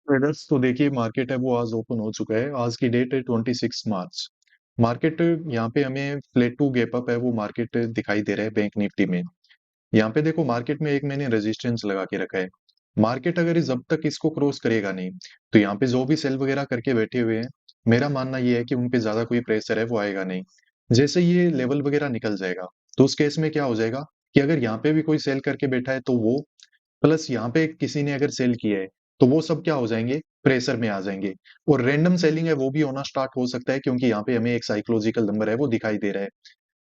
Traders तो देखिए market है वो आज ओपन हो चुका है। आज की डेट है 26 मार्च। मार्केट यहाँ पे हमें फ्लैट टू गैप अप है वो मार्केट दिखाई दे रहा है बैंक निफ्टी में। यहाँ पे देखो मार्केट में एक मैंने रेजिस्टेंस लगा के रखा है। मार्केट अगर जब तक इसको क्रॉस करेगा नहीं तो यहाँ पे जो भी सेल वगैरह करके बैठे हुए हैं, मेरा मानना ये है कि उन पे ज्यादा कोई प्रेशर है वो आएगा नहीं। जैसे ये लेवल वगैरह निकल जाएगा तो उस केस में क्या हो जाएगा कि अगर यहाँ पे भी कोई सेल करके बैठा है तो वो प्लस यहाँ पे किसी ने अगर सेल किया है तो वो सब क्या हो जाएंगे, प्रेशर में आ जाएंगे। और रैंडम सेलिंग है वो भी होना स्टार्ट हो सकता है क्योंकि यहाँ पे हमें एक साइकोलॉजिकल नंबर है वो दिखाई दे रहा है।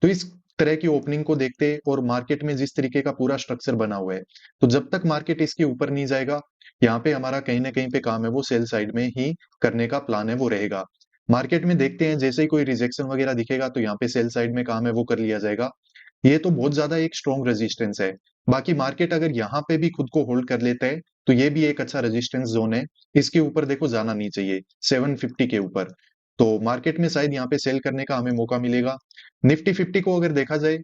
तो इस तरह की ओपनिंग को देखते और मार्केट में जिस तरीके का पूरा स्ट्रक्चर बना हुआ है, तो जब तक मार्केट इसके ऊपर नहीं जाएगा, यहाँ पे हमारा कहीं ना कहीं पे काम है वो सेल साइड में ही करने का प्लान है वो रहेगा। मार्केट में देखते हैं जैसे ही कोई रिजेक्शन वगैरह दिखेगा तो यहाँ पे सेल साइड में काम है वो कर लिया जाएगा। ये तो बहुत ज्यादा एक स्ट्रॉन्ग रेजिस्टेंस है। बाकी मार्केट अगर यहाँ पे भी खुद को होल्ड कर लेता है तो ये भी एक अच्छा रेजिस्टेंस जोन है। इसके ऊपर देखो जाना नहीं चाहिए 750 के ऊपर। तो मार्केट में शायद यहाँ पे सेल करने का हमें मौका मिलेगा। निफ्टी 50 को अगर देखा जाए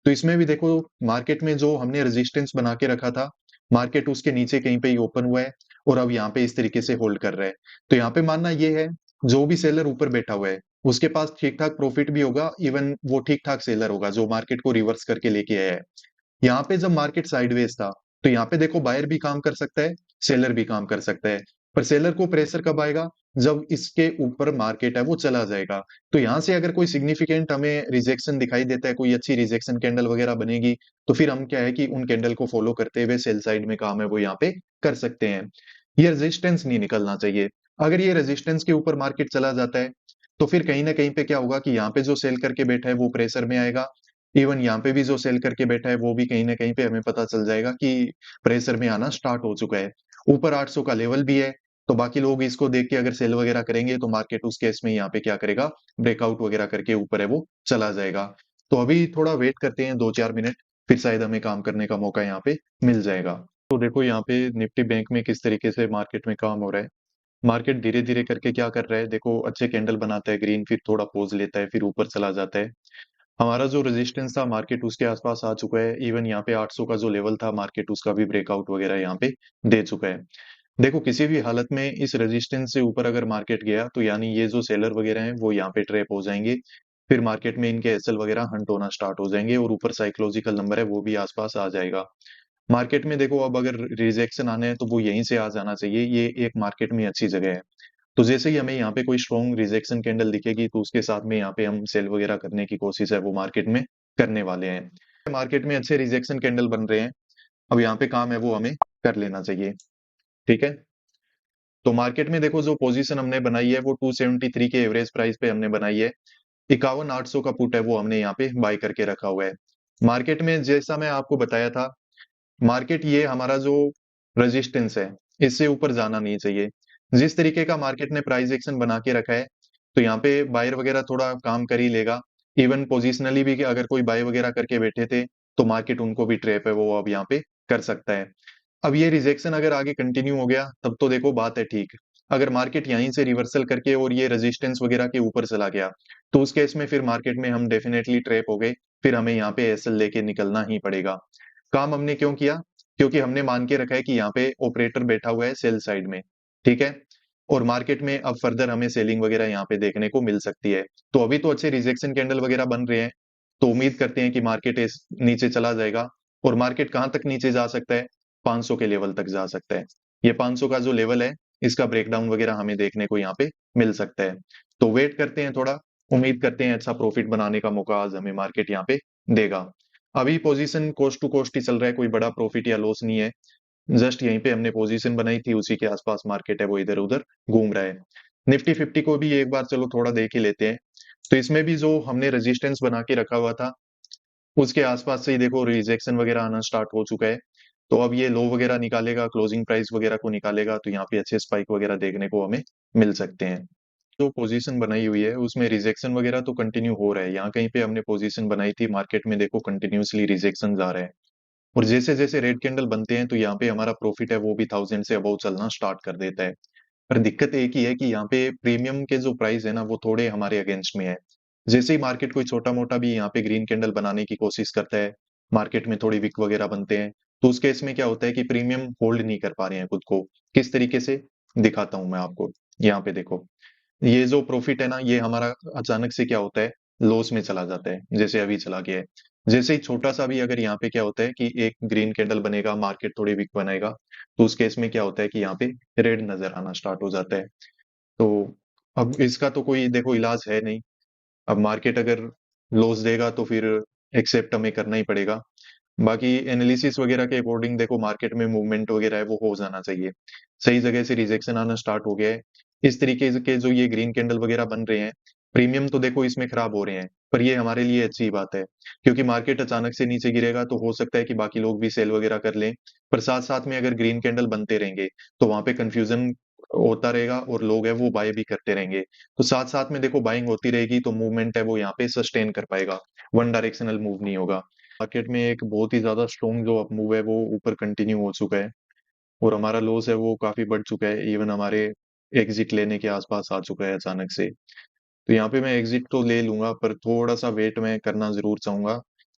तो इसमें भी देखो मार्केट में जो हमने रेजिस्टेंस बना के रखा था, मार्केट उसके नीचे कहीं पे ही ओपन हुआ है और अब यहाँ पे इस तरीके से होल्ड कर रहा है। तो यहाँ पे मानना ये है, जो भी सेलर ऊपर बैठा हुआ है उसके पास ठीक ठाक प्रॉफिट भी होगा, इवन वो ठीक ठाक सेलर होगा जो मार्केट को रिवर्स करके लेके आया है। यहाँ पे जब मार्केट साइडवेज था तो यहाँ पे देखो बायर भी काम कर सकता है, सेलर भी काम कर सकता है। पर सेलर को प्रेशर कब आएगा, जब इसके ऊपर मार्केट है वो चला जाएगा। तो यहाँ से अगर कोई सिग्निफिकेंट हमें रिजेक्शन दिखाई देता है, कोई अच्छी रिजेक्शन कैंडल वगैरह बनेगी, तो फिर हम क्या है कि उन कैंडल को फॉलो करते हुए सेल साइड में काम है वो यहाँ पे कर सकते हैं। ये रेजिस्टेंस नहीं निकलना चाहिए। अगर ये रेजिस्टेंस के ऊपर मार्केट चला जाता है तो फिर कहीं ना कहीं पे क्या होगा कि यहाँ पे जो सेल करके बैठा है वो प्रेशर में आएगा। इवन यहाँ पे भी जो सेल करके बैठा है वो भी कहीं ना कहीं पे हमें पता चल जाएगा कि प्रेशर में आना स्टार्ट हो चुका है। ऊपर 800 का लेवल भी है। तो बाकी लोग इसको देख के अगर सेल वगैरह करेंगे तो मार्केट उस केस में यहाँ पे क्या करेगा, ब्रेकआउट वगैरह करके ऊपर है वो चला जाएगा। तो अभी थोड़ा वेट करते हैं 2-4 मिनट, फिर शायद हमें काम करने का मौका यहाँ पे मिल जाएगा। तो देखो यहाँ पे निफ्टी बैंक में किस तरीके से मार्केट में काम हो रहा है। मार्केट धीरे धीरे करके क्या कर रहा है, देखो अच्छे कैंडल बनाता है ग्रीन, फिर थोड़ा पोज लेता है, फिर ऊपर चला जाता है। हमारा जो रेजिस्टेंस था मार्केट उसके आसपास आ चुका है। इवन यहाँ पे 800 का जो लेवल था मार्केट उसका भी ब्रेकआउट वगैरह यहाँ पे दे चुका है। देखो किसी भी हालत में इस रेजिस्टेंस से ऊपर अगर मार्केट गया तो यानी ये जो सेलर वगैरह हैं वो यहाँ पे ट्रैप हो जाएंगे। फिर मार्केट में इनके एसएल वगैरह हंट होना स्टार्ट हो जाएंगे और ऊपर साइकोलॉजिकल नंबर है वो भी आसपास आ जाएगा। मार्केट में देखो अब अगर रिजेक्शन आने हैं तो वो यहीं से आ जाना चाहिए, ये एक मार्केट में अच्छी जगह है। तो जैसे ही हमें यहाँ पे कोई स्ट्रॉन्ग रिजेक्शन कैंडल दिखेगी तो उसके साथ में यहाँ पे हम सेल वगैरह करने की कोशिश है वो मार्केट में करने वाले हैं। मार्केट में अच्छे रिजेक्शन कैंडल बन रहे हैं, अब यहाँ पे काम है वो हमें कर लेना चाहिए। ठीक है। तो मार्केट में देखो जो पोजीशन हमने बनाई है वो 273 के एवरेज प्राइस पे हमने बनाई है। 51,800 का पुट है वो हमने यहाँ पे बाय करके रखा हुआ है। मार्केट में जैसा मैं आपको बताया था, मार्केट ये हमारा जो रेजिस्टेंस है इससे ऊपर जाना नहीं चाहिए। जिस तरीके का मार्केट ने प्राइस एक्शन बना के रखा है तो यहाँ पे बायर वगैरह थोड़ा काम कर ही लेगा। इवन पोजिशनली भी कि अगर कोई बाय वगैरह करके बैठे थे तो मार्केट उनको भी ट्रैप है वो अब यहाँ पे कर सकता है। अब ये रिजेक्शन अगर आगे कंटिन्यू हो गया तब तो देखो बात है ठीक। अगर मार्केट यहीं से रिवर्सल करके और ये रेजिस्टेंस वगैरह के ऊपर चला गया तो उस केस में फिर मार्केट में हम डेफिनेटली ट्रैप हो गए। फिर हमें यहाँ पे एसएल लेके निकलना ही पड़ेगा। काम हमने क्यों किया, क्योंकि हमने मान के रखा है कि यहाँ पे ऑपरेटर बैठा हुआ है सेल साइड में। ठीक है। और मार्केट में अब फर्दर हमें सेलिंग वगैरह यहाँ पे देखने को मिल सकती है। तो अभी तो अच्छे रिजेक्शन कैंडल वगैरह बन रहे हैं। तो उम्मीद करते हैं कि मार्केट इस नीचे चला जाएगा। और मार्केट कहाँ तक नीचे जा सकता है, 500 के लेवल तक जा सकता है। ये 500 का जो लेवल है इसका ब्रेकडाउन वगैरह हमें देखने को यहाँ पे मिल सकता है। तो वेट करते हैं थोड़ा, उम्मीद करते हैं अच्छा प्रॉफिट बनाने का मौका आज हमें मार्केट यहाँ पे देगा। अभी पोजीशन कोस्ट टू कोस्ट ही चल रहा है, कोई बड़ा प्रॉफिट या लॉस नहीं है। जस्ट यहीं पे हमने पोजीशन बनाई थी, उसी के आसपास मार्केट है वो इधर उधर घूम रहा है। निफ्टी 50 को भी एक बार चलो थोड़ा देख ही लेते हैं। तो इसमें भी जो हमने रेजिस्टेंस बना के रखा हुआ था उसके आसपास से ही देखो रिजेक्शन वगैरह आना स्टार्ट हो चुका है। तो अब ये लो वगैरह निकालेगा, क्लोजिंग प्राइस वगैरह को निकालेगा, तो यहाँ पे अच्छे स्पाइक वगैरह देखने को हमें मिल सकते हैं। जो पोजीशन बनाई हुई है उसमें रिजेक्शन वगैरह तो कंटिन्यू हो रहा है। यहाँ कहीं पे हमने पोजीशन बनाई थी, मार्केट में देखो कंटिन्यूअसली रिजेक्शन आ रहे हैं। और जैसे जैसे रेड कैंडल बनते हैं तो यहाँ पे हमारा प्रॉफिट है वो भी 1000 से अबव चलना स्टार्ट कर देता है। पर दिक्कत एक ही है कि यहाँ पे प्रीमियम के जो प्राइस है ना वो थोड़े हमारे अगेंस्ट में है। जैसे ही मार्केट कोई छोटा मोटा भी यहाँ पे ग्रीन कैंडल बनाने की कोशिश करता है, मार्केट में थोड़ी विक वगैरह बनते हैं, तो उस केस में क्या होता है कि प्रीमियम होल्ड नहीं कर पा रहे हैं खुद को। किस तरीके से, दिखाता हूँ मैं आपको। यहाँ पे देखो, ये जो प्रॉफिट है ना, ये हमारा अचानक से क्या होता है, लॉस में चला जाता है, जैसे अभी चला गया है। जैसे ही छोटा सा भी अगर यहाँ पे क्या होता है कि एक ग्रीन कैंडल बनेगा, मार्केट थोड़ी वीक बनाएगा, तो उस केस में क्या होता है कि यहाँ पे रेड नजर आना स्टार्ट हो जाता है। तो अब इसका तो कोई देखो इलाज है नहीं। अब मार्केट अगर लॉस देगा तो फिर एक्सेप्ट हमें करना ही पड़ेगा। बाकी एनालिसिस वगैरह के अकॉर्डिंग देखो, मार्केट में मूवमेंट वगैरह है वो हो जाना चाहिए। सही जगह से रिजेक्शन आना स्टार्ट हो गया है। इस तरीके के जो ये ग्रीन कैंडल वगैरह बन रहे हैं, प्रीमियम तो देखो इसमें खराब हो रहे हैं, पर ये हमारे लिए अच्छी बात है, क्योंकि मार्केट अचानक से नीचे गिरेगा तो हो सकता है कि बाकी लोग भी सेल वगैरह कर लें। पर साथ साथ में अगर ग्रीन कैंडल बनते रहेंगे तो वहां पे कंफ्यूजन होता रहेगा और लोग है वो बाय भी करते रहेंगे। तो साथ साथ में देखो बाइंग होती रहेगी तो मूवमेंट है वो यहाँ पे सस्टेन कर पाएगा, वन डायरेक्शनल मूव नहीं होगा। मार्केट में एक बहुत ही ज्यादा स्ट्रॉन्ग जो अप मूव है वो ऊपर कंटिन्यू हो चुका है, और हमारा लॉस है वो काफी बढ़ चुका है, इवन हमारे एग्जिट लेने के आसपास आ चुका है अचानक से। तो यहाँ पे मैं एग्जिट तो ले लूंगा, पर थोड़ा सा वेट मैं करना जरूर चाहूंगा,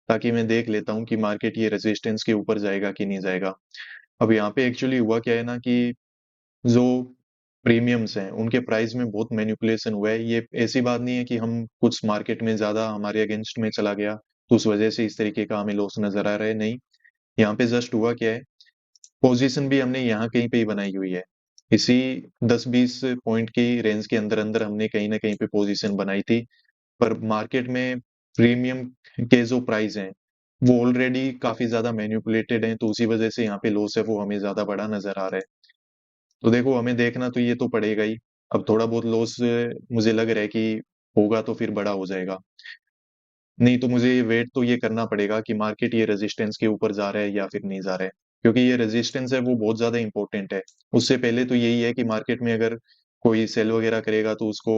ताकि मैं देख लेता हूँ कि मार्केट ये रेजिस्टेंस के ऊपर जाएगा कि नहीं जाएगा। अब यहाँ पे एक्चुअली हुआ क्या है ना कि जो प्रीमियम्स हैं उनके प्राइस में बहुत मैनिपुलेशन हुआ है। ये ऐसी बात नहीं है कि हम कुछ मार्केट में ज्यादा हमारे अगेंस्ट में चला गया तो उस वजह से इस तरीके का हमें लॉस नजर आ रहा है, नहीं। यहाँ पे जस्ट हुआ क्या है, पोजीशन भी हमने यहाँ कहीं पे ही बनाई हुई है, इसी 10-20 पॉइंट की रेंज के अंदर अंदर हमने कहीं ना कहीं पे पोजीशन बनाई थी। पर मार्केट में प्रीमियम के जो प्राइस हैं वो ऑलरेडी काफी ज्यादा मैनिपुलेटेड हैं, तो उसी वजह से यहाँ पे लॉस है वो हमें ज्यादा बड़ा नजर आ रहा है। तो देखो हमें देखना तो ये तो पड़ेगा ही। अब थोड़ा बहुत लॉस मुझे लग रहा है कि होगा तो फिर बड़ा हो जाएगा, नहीं तो मुझे ये वेट तो ये करना पड़ेगा कि मार्केट ये रेजिस्टेंस के ऊपर जा रहा है या फिर नहीं जा रहा है, क्योंकि ये रेजिस्टेंस है वो बहुत ज्यादा इंपॉर्टेंट है। उससे पहले तो यही है कि मार्केट में अगर कोई सेल वगैरह करेगा तो उसको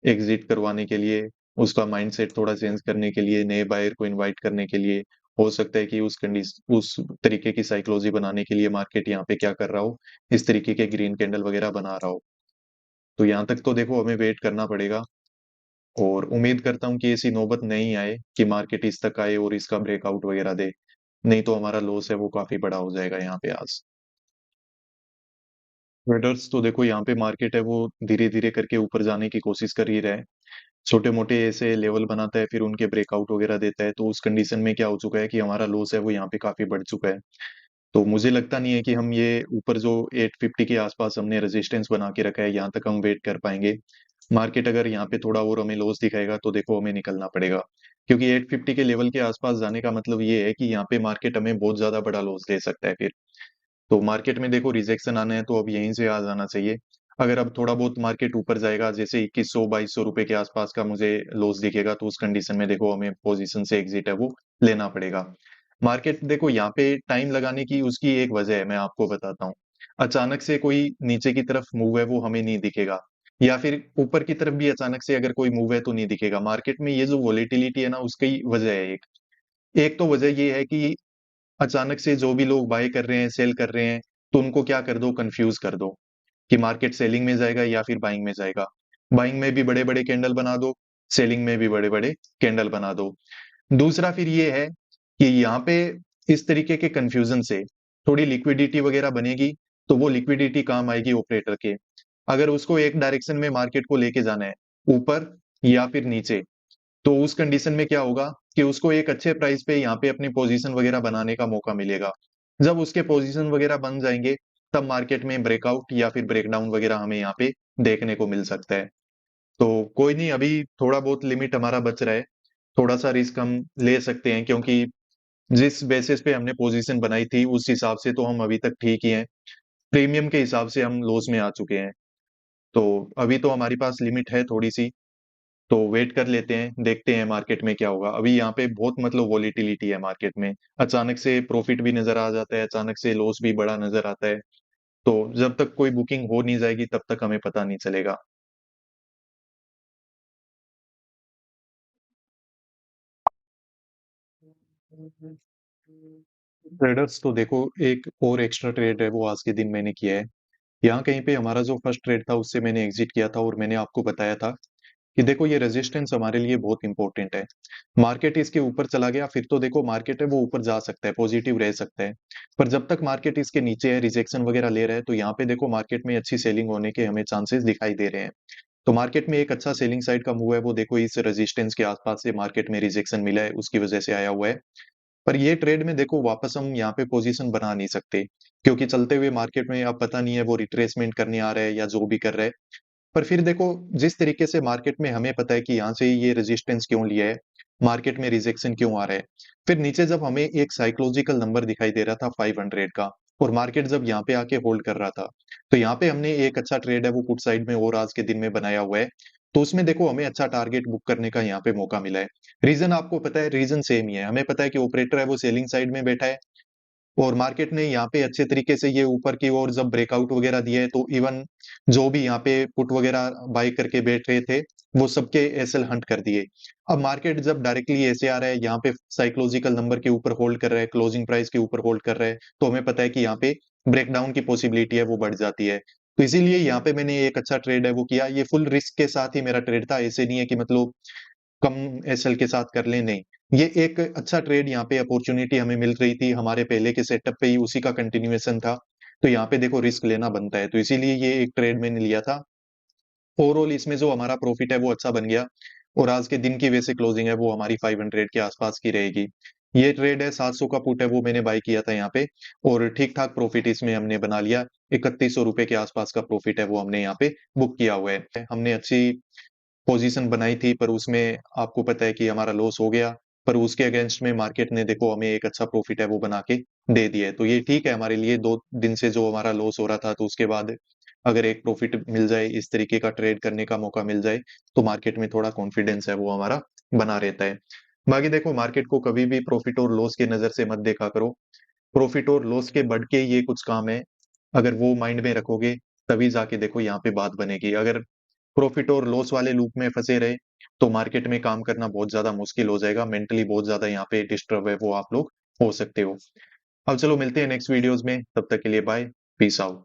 एग्जिट करवाने के लिए, उसका माइंडसेट थोड़ा चेंज करने के लिए, नए बायर को इनवाइट करने के लिए, हो सकता है कि उस तरीके की साइकोलॉजी बनाने के लिए मार्केट यहाँ पे क्या कर रहा हो, इस तरीके के ग्रीन कैंडल वगैरह बना रहा हो। तो यहाँ तक तो देखो हमें वेट करना पड़ेगा, और उम्मीद करता हूँ कि ऐसी नौबत नहीं आए कि मार्केट इस तक आए और इसका ब्रेकआउट वगैरह दे, नहीं तो हमारा लॉस है वो काफी बड़ा हो जाएगा यहाँ पे आज। ट्रेडर्स तो देखो यहाँ पे मार्केट है वो धीरे धीरे करके ऊपर जाने की कोशिश कर ही रहा है, छोटे मोटे ऐसे लेवल बनाता है फिर उनके ब्रेकआउट वगैरह देता है, तो उस कंडीशन में क्या हो चुका है कि हमारा लॉस है वो यहाँ पे काफी बढ़ चुका है। तो मुझे लगता नहीं है कि हम ये ऊपर जो 850 के आसपास हमने रेजिस्टेंस बना के रखा है यहाँ तक हम वेट कर पाएंगे। मार्केट अगर यहाँ पे थोड़ा और हमें लॉस दिखाएगा तो देखो हमें निकलना पड़ेगा, क्योंकि 850 के लेवल के आसपास जाने का मतलब ये है कि यहाँ पे मार्केट हमें बहुत ज्यादा बड़ा लॉस दे सकता है फिर। तो मार्केट में देखो रिजेक्शन आना है तो अब यहीं से आ जाना चाहिए। अगर अब थोड़ा बहुत मार्केट ऊपर जाएगा, जैसे 2100-2200 रुपए के आसपास का मुझे लॉस दिखेगा, तो उस कंडीशन में देखो हमें पोजीशन से एग्जिट है वो लेना पड़ेगा। मार्केट देखो यहाँ पे टाइम लगाने की उसकी एक वजह है, मैं आपको बताता हूँ। अचानक से कोई नीचे की तरफ मूव है वो हमें नहीं दिखेगा, या फिर ऊपर की तरफ भी अचानक से अगर कोई मूव है तो नहीं दिखेगा। मार्केट में ये जो वॉलेटिलिटी है ना उसकी वजह है एक। एक तो वजह ये है कि अचानक से जो भी लोग बाय कर रहे हैं, सेल कर रहे हैं, तो उनको क्या कर दो, कंफ्यूज कर दो कि मार्केट सेलिंग में जाएगा या फिर बाइंग में जाएगा। बाइंग में भी बड़े बड़े कैंडल बना दो, सेलिंग में भी बड़े बड़े कैंडल बना दो। दूसरा फिर ये है कि यहाँ पे इस तरीके के कंफ्यूजन से थोड़ी लिक्विडिटी वगैरह बनेगी, तो वो लिक्विडिटी काम आएगी ऑपरेटर के। अगर उसको एक डायरेक्शन में मार्केट को लेके जाना है, ऊपर या फिर नीचे, तो उस कंडीशन में क्या होगा कि उसको एक अच्छे प्राइस पे यहाँ पे अपनी पोजीशन वगैरह बनाने का मौका मिलेगा। जब उसके पोजीशन वगैरह बन जाएंगे, तब मार्केट में ब्रेकआउट या फिर ब्रेकडाउन वगैरह हमें यहाँ पे देखने को मिल सकता है। तो कोई नहीं, अभी थोड़ा बहुत लिमिट हमारा बच रहा है, थोड़ा सा रिस्क हम ले सकते हैं, क्योंकि जिस बेसिस पे हमने पोजीशन बनाई थी उस हिसाब से तो हम अभी तक ठीक ही हैं। प्रीमियम के हिसाब से हम लॉस में आ चुके हैं, तो अभी तो हमारी पास लिमिट है थोड़ी सी। तो वेट कर लेते हैं, देखते हैं मार्केट में क्या होगा। अभी यहाँ पे बहुत मतलब वॉलीटिलिटी है मार्केट में, अचानक से प्रॉफिट भी नजर आ जाता है, अचानक से लॉस भी बड़ा नजर आता है। तो जब तक कोई बुकिंग हो नहीं जाएगी तब तक हमें पता नहीं चलेगा। ट्रेडर्स तो देखो एक और एक्स्ट्रा ट्रेड है वो आज के दिन मैंने किया है। यहाँ कहीं पे हमारा जो फर्स्ट ट्रेड था उससे मैंने एग्जिट किया था, और मैंने आपको बताया था कि देखो ये रेजिस्टेंस हमारे लिए बहुत इंपॉर्टेंट है। मार्केट इसके ऊपर चला गया फिर तो देखो मार्केट है वो ऊपर जा सकता है, पॉजिटिव रह सकता है। पर जब तक मार्केट इसके नीचे है, रिजेक्शन वगैरह ले रहा है, तो यहाँ पे देखो मार्केट में अच्छी सेलिंग होने के हमें चांसेस दिखाई दे रहे हैं। तो मार्केट में एक अच्छा सेलिंग साइड का मूव है वो देखो इस रेजिस्टेंस के आसपास से मार्केट में रिजेक्शन मिला है उसकी वजह से आया हुआ है। पर ये ट्रेड में देखो वापस हम यहाँ पे पोजीशन बना नहीं सकते, क्योंकि चलते हुए मार्केट में अब पता नहीं है वो रिट्रेसमेंट करने आ रहा है या जो भी कर रहा है। पर फिर देखो जिस तरीके से मार्केट में हमें पता है कि यहाँ से ये रेजिस्टेंस क्यों लिया है, मार्केट में रिजेक्शन क्यों आ रहा है, फिर नीचे जब हमें एक साइकोलॉजिकल नंबर दिखाई दे रहा था 500 का, और मार्केट जब यहाँ पे आके होल्ड कर रहा था, तो यहाँ पे हमने एक अच्छा ट्रेड है वो पुट साइड में और आज के दिन में बनाया हुआ है। तो उसमें देखो हमें अच्छा टारगेट बुक करने का यहाँ पे मौका मिला है। रीजन आपको पता है, रीजन सेम ही है, हमें पता है कि ऑपरेटर है वो सेलिंग साइड में बैठा है, और मार्केट ने यहाँ पे अच्छे तरीके से ये ऊपर की ओर जब ब्रेकआउट वगैरह दिया है, तो इवन जो भी यहाँ पे पुट वगैरह बाई करके बैठ रहे थे, वो सबके एसएल हंट कर दिए। अब मार्केट जब डायरेक्टली ऐसे आ रहा है, यहाँ पे साइकोलॉजिकल नंबर के ऊपर होल्ड कर रहा है, क्लोजिंग प्राइस के ऊपर होल्ड कर रहा है, तो हमें पता है कि यहाँ पे ब्रेकडाउन की पॉसिबिलिटी है वो बढ़ जाती है। तो इसीलिए यहाँ पे मैंने एक अच्छा ट्रेड है वो किया, ये फुल रिस्क के साथ ही मेरा ट्रेड था, ऐसे नहीं है कि मतलब कम एसएल के साथ कर लें, नहीं। ये एक अच्छा ट्रेड यहाँ पे अपॉर्चुनिटी हमें मिल रही थी, हमारे पहले के सेटअप पे ही उसी का कंटिन्यूएशन था। तो यहाँ पे देखो रिस्क लेना बनता है, तो इसीलिए ये एक ट्रेड मैंने लिया था। ओवरऑल इसमें जो हमारा प्रॉफिट है वो अच्छा बन गया, और आज के दिन की वैसे क्लोजिंग है वो हमारी 500 के आसपास की रहेगी। ये ट्रेड है 700 का पुट है वो मैंने बाय किया था यहाँ पे, और ठीक ठाक प्रॉफिट इसमें हमने बना लिया। 3100 रुपए के आसपास का प्रॉफिट है वो हमने यहाँ पे बुक किया हुआ है। हमने अच्छी पोजीशन बनाई थी, पर उसमें आपको पता है कि हमारा लॉस हो गया। पर उसके अगेंस्ट में मार्केट ने देखो हमें एक अच्छा प्रॉफिट है वो बना के दे दिया है, तो ये ठीक है हमारे लिए। 2 दिन से जो हमारा लॉस हो रहा था, तो उसके बाद अगर एक प्रॉफिट मिल जाए, इस तरीके का ट्रेड करने का मौका मिल जाए, तो मार्केट में थोड़ा कॉन्फिडेंस है वो हमारा बना रहता है। बाकी देखो मार्केट को कभी भी प्रॉफिट और लॉस की नजर से मत देखा करो। प्रॉफिट और लॉस के बढ़ के ये कुछ काम है, अगर वो माइंड में रखोगे तभी जाके देखो यहाँ पे बात बनेगी। अगर प्रॉफिट और लॉस वाले लूप में फंसे रहे, तो मार्केट में काम करना बहुत ज्यादा मुश्किल हो जाएगा, मेंटली बहुत ज्यादा यहाँ पे डिस्टर्ब है वो आप लोग हो सकते हो। अब चलो मिलते हैं नेक्स्ट वीडियोस में, तब तक के लिए बाय, पीस आउट।